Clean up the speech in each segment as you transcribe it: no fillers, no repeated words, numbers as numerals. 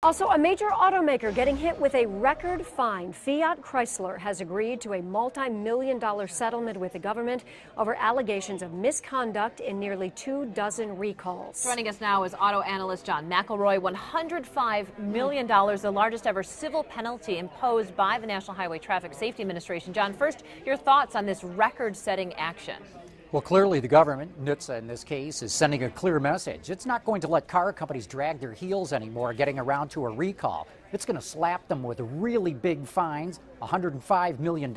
Also, a major automaker getting hit with a record fine. Fiat Chrysler has agreed to a multi-million-dollar settlement with the government over allegations of misconduct in nearly 24 recalls. Joining us now is auto analyst John McElroy. $105 million, the largest ever civil penalty imposed by the National Highway Traffic Safety Administration. John, first, your thoughts on this record-setting action? Well, clearly the government, NHTSA in this case, is sending a clear message. It's not going to let car companies drag their heels anymore getting around to a recall. It's going to slap them with really big fines. $105 million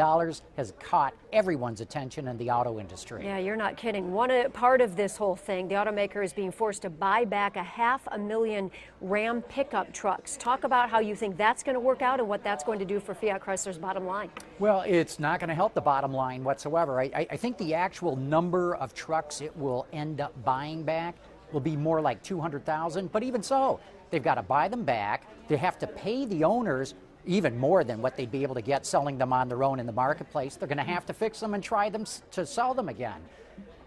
has caught everyone's attention in the auto industry. Yeah, you're not kidding. One part of this whole thing, the automaker is being forced to buy back 500,000 Ram pickup trucks. Talk about how you think that's going to work out and what that's going to do for Fiat Chrysler's bottom line. Well, it's not going to help the bottom line whatsoever. I think the actual number of trucks it will end up buying back will be more like 200,000, but even so, they've got to buy them back. They have to pay the owners even more than what they'd be able to get selling them on their own in the marketplace. They're going to have to fix them and try them to sell them again.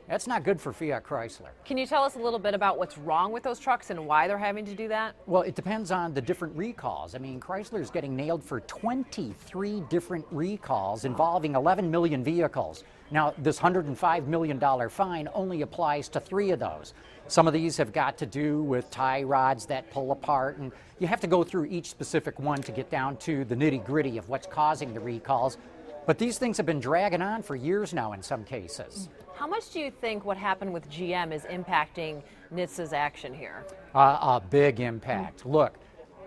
That's not good for Fiat Chrysler. Can you tell us a little bit about what's wrong with those trucks and why they're having to do that? Well, it depends on the different recalls. I mean, Chrysler's getting nailed for 23 different recalls involving 11 million vehicles. Now, this $105 million fine only applies to 3 of those. Some of these have got to do with tie rods that pull apart, and you have to go through each specific one to get down to the nitty-gritty of what's causing the recalls. But these things have been dragging on for years now in some cases. How much do you think what happened with GM is impacting NHTSA's action here? A big impact. Look,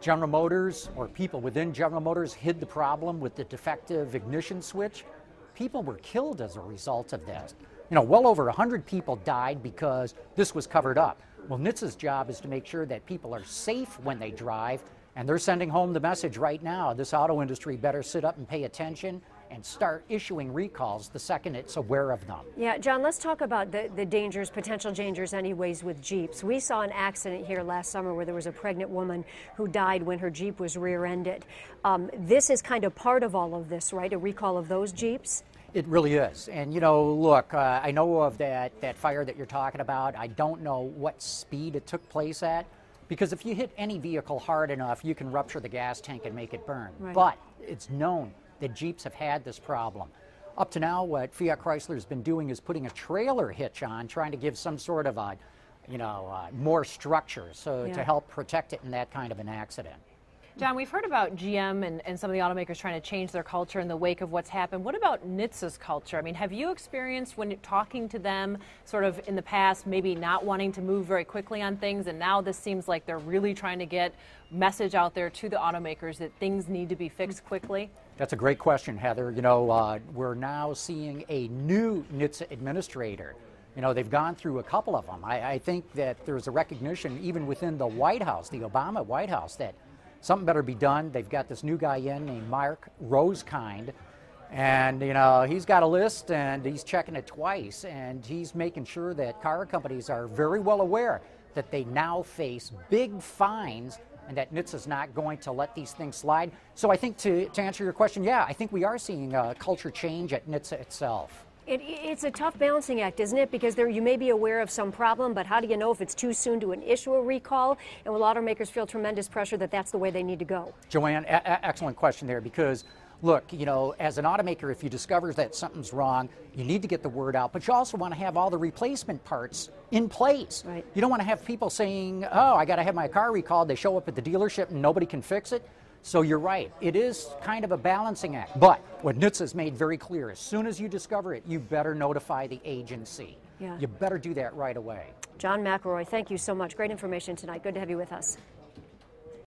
General Motors, or people within General Motors, hid the problem with the defective ignition switch. People were killed as a result of this. You know, well over 100 people died because this was covered up. Well, NHTSA's job is to make sure that people are safe when they drive, and they're sending home the message right now. This auto industry better sit up and pay attention and start issuing recalls the second it's aware of them. Yeah, John, let's talk about the dangers, potential dangers anyways with Jeeps. We saw an accident here last summer where there was a pregnant woman who died when her Jeep was rear-ended. This is kind of part of all of this, right? A recall of those Jeeps? It really is. And, you know, look, I know of that fire that you're talking about. I don't know what speed it took place at, because if you hit any vehicle hard enough, you can rupture the gas tank and make it burn. Right. But it's known that Jeeps have had this problem. Up to now, what Fiat Chrysler has been doing is putting a trailer hitch on, trying to give some sort of a, more structure to help protect it in that kind of an accident. John, we've heard about GM and some of the automakers trying to change their culture in the wake of what's happened. What about NHTSA's culture? I mean, have you experienced when talking to them sort of in the past, maybe not wanting to move very quickly on things, and now this seems like they're really trying to get message out there to the automakers that things need to be fixed quickly? That's a great question, Heather. You know, we're now seeing a new NHTSA administrator. You know, they've gone through a couple of them. I think that there's a recognition even within the White House, the Obama White House, that something better be done. They've got this new guy in named Mark Rosekind, and, you know, he's got a list and he's checking it twice, and he's making sure that car companies are very well aware that they now face big fines and that NHTSA's not going to let these things slide. So I think to answer your question, yeah, I think we are seeing a culture change at NHTSA itself. It's a tough balancing act, isn't it? Because you may be aware of some problem, but how do you know if it's too soon to issue a recall? And will automakers feel tremendous pressure that that's the way they need to go? Joanne, excellent question there, because look, you know, as an automaker, if you discover that something's wrong, you need to get the word out, but you also want to have all the replacement parts in place. Right. You don't want to have people saying, oh, I got to have my car recalled. They show up at the dealership and nobody can fix it. So you're right, it is kind of a balancing act. But what NHTSA has made very clear, as soon as you discover it, you better notify the agency. Yeah. You better do that right away. John McElroy, thank you so much. Great information tonight. Good to have you with us.